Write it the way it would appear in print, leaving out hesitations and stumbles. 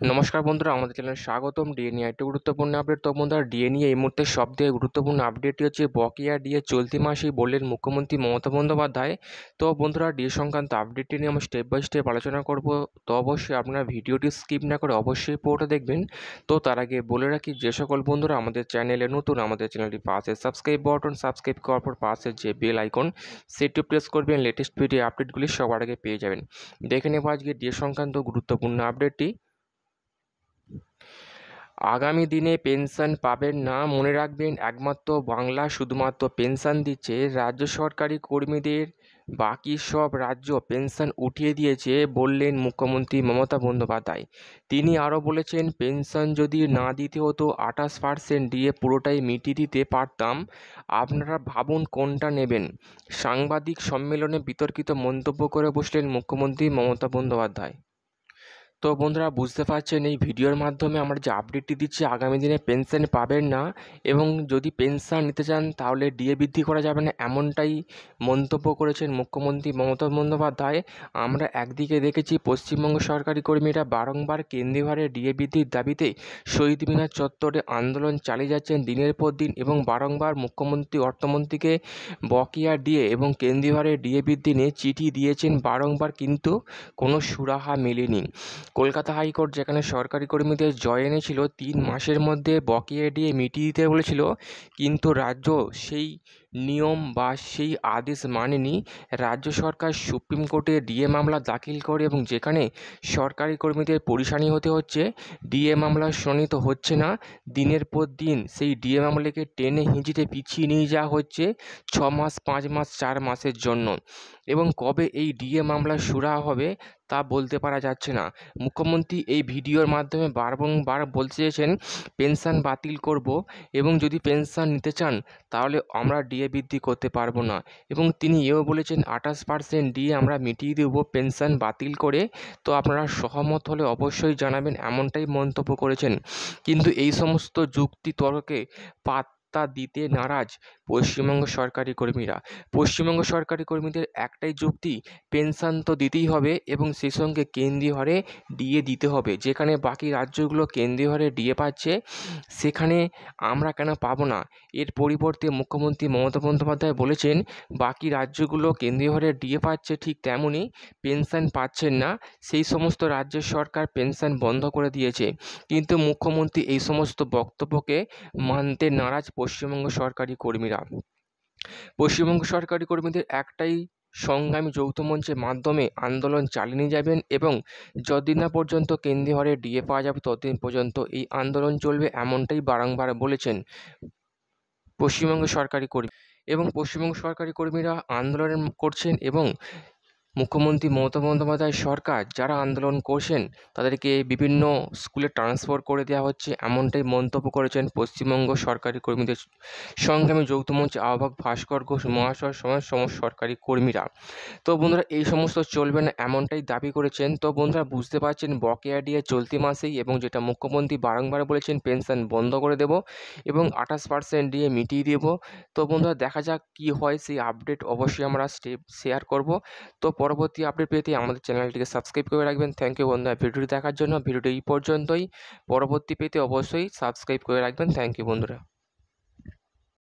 নমস্কার বন্ধুরা, আমাদের চ্যানেলে স্বাগতম। ডিএ নিয়ে একটা গুরুত্বপূর্ণ আপডেট। তো বন্ধুরা, ডিএ নিয়ে এই মুহূর্তে সবথেকে গুরুত্বপূর্ণ আপডেটটি হচ্ছে বকেয়া ডিএ চলতি মাসেই বললেন মুখ্যমন্ত্রী মমতা বন্দ্যোপাধ্যায়। তো বন্ধুরা, ডিএ সংক্রান্ত আপডেটটি নিয়ে আমরা স্টেপ বাই স্টেপ আলোচনা করব। তো অবশ্যই আপনারা ভিডিওটি স্কিপ না করে অবশ্যই পুরোটা দেখবেন। তো তার আগে বলে রাখি, যে সকল বন্ধুরা আমাদের চ্যানেলে নতুন, আমাদের চ্যানেলটি পাশে সাবস্ক্রাইব বাটন, সাবস্ক্রাইব করার পর পাশে যে বেল আইকন সেটি প্রেস করবেন, লেটেস্ট ভিডিও আপডেটগুলি সবার আগে পেয়ে যাবেন। দেখে নেব আজকে ডিএ সংক্রান্ত গুরুত্বপূর্ণ আপডেটটি। আগামী দিনে পেনশন পাবেন না, মনে রাখবেন একমাত্র বাংলা শুধুমাত্র পেনশন দিচ্ছে। রাজ্য সরকারি কর্মীদের বাকি সব রাজ্য পেনশন উঠিয়ে দিয়েছে বললেন মুখ্যমন্ত্রী মমতা বন্দ্যোপাধ্যায়। তিনি আরও বলেছেন, পেনশন যদি না দিতে হতো 28% দিয়ে পুরোটাই মিটিয়ে দিতে পারতাম। আপনারা ভাবুন কোনটা নেবেন। সাংবাদিক সম্মেলনে বিতর্কিত মন্তব্য করে বসলেন মুখ্যমন্ত্রী মমতা বন্দ্যোপাধ্যায়। তো বন্ধুরা, বুঝতে পারছেন এই ভিডিওর মাধ্যমে আমরা যে আপডেটটি দিচ্ছি, আগামী দিনে পেনশন পাবেন না এবং যদি পেনশন নিতে চান তাহলে ডিএ বৃদ্ধি করা যাবে না, এমনটাই মন্তব্য করেছেন মুখ্যমন্ত্রী মমতা বন্দ্যোপাধ্যায়। আমরা একদিকে দেখেছি পশ্চিমবঙ্গ সরকারি কর্মীরা বারংবার কেন্দ্রীয় হারে ডিএ বৃদ্ধির দাবিতে শহীদ মিনার চত্বরে আন্দোলন চালিয়ে যাচ্ছেন দিনের পর দিন এবং বারংবার মুখ্যমন্ত্রী অর্থমন্ত্রীকে বকেয়া ডিএ এবং কেন্দ্রীয় হারে ডিএ বৃদ্ধি নিয়ে চিঠি দিয়েছেন বারংবার, কিন্তু কোনো সুরাহা মেলেনি। কলকাতা হাইকোর্ট যেখানে সরকারি কর্মীদের জয় এনেছিল 3 মাসের মধ্যে বকেয়া ডিএ মিটিয়ে দিতে বলেছিল, কিন্তু রাজ্য সেই নিয়ম বা সেই আদেশ মানেনি। রাজ্য সরকার সুপ্রিম কোর্টে ডিএ মামলা দাখিল করে এবং যেখানে সরকারি কর্মীদের পরেশানি হতে হচ্ছে, ডিএ মামলা শুনানি তো হচ্ছে না, দিনের পর দিন সেই ডিএ মামলাকে টেনে হিঁচড়ে পিছিয়ে নিয়ে যাওয়া হচ্ছে 6 মাস, 5 মাস, 4 মাসের জন্য। এবং কবে এই ডিএ মামলা সুরাহা হবে তা বলতে পারা যাচ্ছে না। মুখ্যমন্ত্রী এই ভিডিওর মাধ্যমে বারংবার বলতে চেয়েছেন, পেনশন বাতিল করব এবং যদি পেনশন নিতে চান তাহলে আমরা ডিএ বৃদ্ধি করতে পারবো না। এবং তিনি এও বলেছেন 28% ডিএ আমরা মিটিয়ে দেব পেনশন বাতিল করে। তো আপনারা সহমত হলে অবশ্যই জানাবেন, এমনটাই মন্তব্য করেছেন। কিন্তু এই সমস্ত যুক্তি তর্কে পাত্তা দিতে নারাজ পশ্চিমবঙ্গ সরকারি কর্মীরা। পশ্চিমবঙ্গ সরকারি কর্মীদের একটাই যুক্তি, পেনশন তো দিতেই হবে এবং সেই সঙ্গে কেন্দ্রীয় হারে ডিএ দিতে হবে। যেখানে বাকি রাজ্যগুলো কেন্দ্রীয় হারে ডিএ পাচ্ছে, সেখানে আমরা কেন পাবো না? এর পরিবর্তে মুখ্যমন্ত্রী মমতা বন্দ্যোপাধ্যায় বলেছেন, বাকি রাজ্যগুলো কেন্দ্রীয় হারে ডিএ পাচ্ছে, ঠিক তেমনই পেনশন পাচ্ছেন না। সেই সমস্ত রাজ্যের সরকার পেনশন বন্ধ করে দিয়েছে। কিন্তু মুখ্যমন্ত্রী এই সমস্ত বক্তব্যকে মানতে নারাজ পশ্চিমবঙ্গ সরকারি কর্মীরা। পশ্চিমবঙ্গ সরকারি কর্মীদের একটাই সংগ্রামী যৌথ মঞ্চের মাধ্যমে আন্দোলন চালিয়ে নিয়ে যাবেন এবং যতদিন না পর্যন্ত কেন্দ্রীয় হারে ডিএ পাওয়া যাবে ততদিন পর্যন্ত এই আন্দোলন চলবে, এমনটাই বারংবার বলেছেন পশ্চিমবঙ্গ সরকারি কর্মী। এবং পশ্চিমবঙ্গ সরকারি কর্মীরা আন্দোলন করছেন এবং মুখ্যমন্ত্রী মমতা বন্দ্যোপাধ্যায় সরকার যারা আন্দোলন করছেন তাদেরকে বিভিন্ন স্কুলে ট্রান্সফার করে দেওয়া হচ্ছে, এমনটাই মন্তব্য করেছেন পশ্চিমবঙ্গ সরকারি কর্মীদের সংগ্রামী যৌথ মঞ্চের আহ্বায়ক ভাস্কর ঘোষ মহাশয় সমস্ত সরকারি কর্মীরা। তো বন্ধুরা, এই সমস্ত চলবে না এমনটাই দাবি করেছেন। তো বন্ধুরা, বুঝতে পারছেন বকেয়া ডিএ চলতি মাসেই এবং যেটা মুখ্যমন্ত্রী বারংবার বলেছেন পেনশন বন্ধ করে দেব এবং 28% ডিএ মিটিয়ে দেব। তো বন্ধুরা, দেখা যাক কী হয়, সেই আপডেট অবশ্যই আমরা স্টেপ শেয়ার করব। তো পরবর্তী আপডেট পেতে আমাদের চ্যানেলটিকে সাবস্ক্রাইব করে রাখবেন। থ্যাংক ইউ বন্ধুরা ভিডিওটি দেখার জন্য। ভিডিওটি এই পর্যন্তই। পরবর্তী পেতে অবশ্যই সাবস্ক্রাইব করে রাখবেন। থ্যাংক ইউ বন্ধুরা।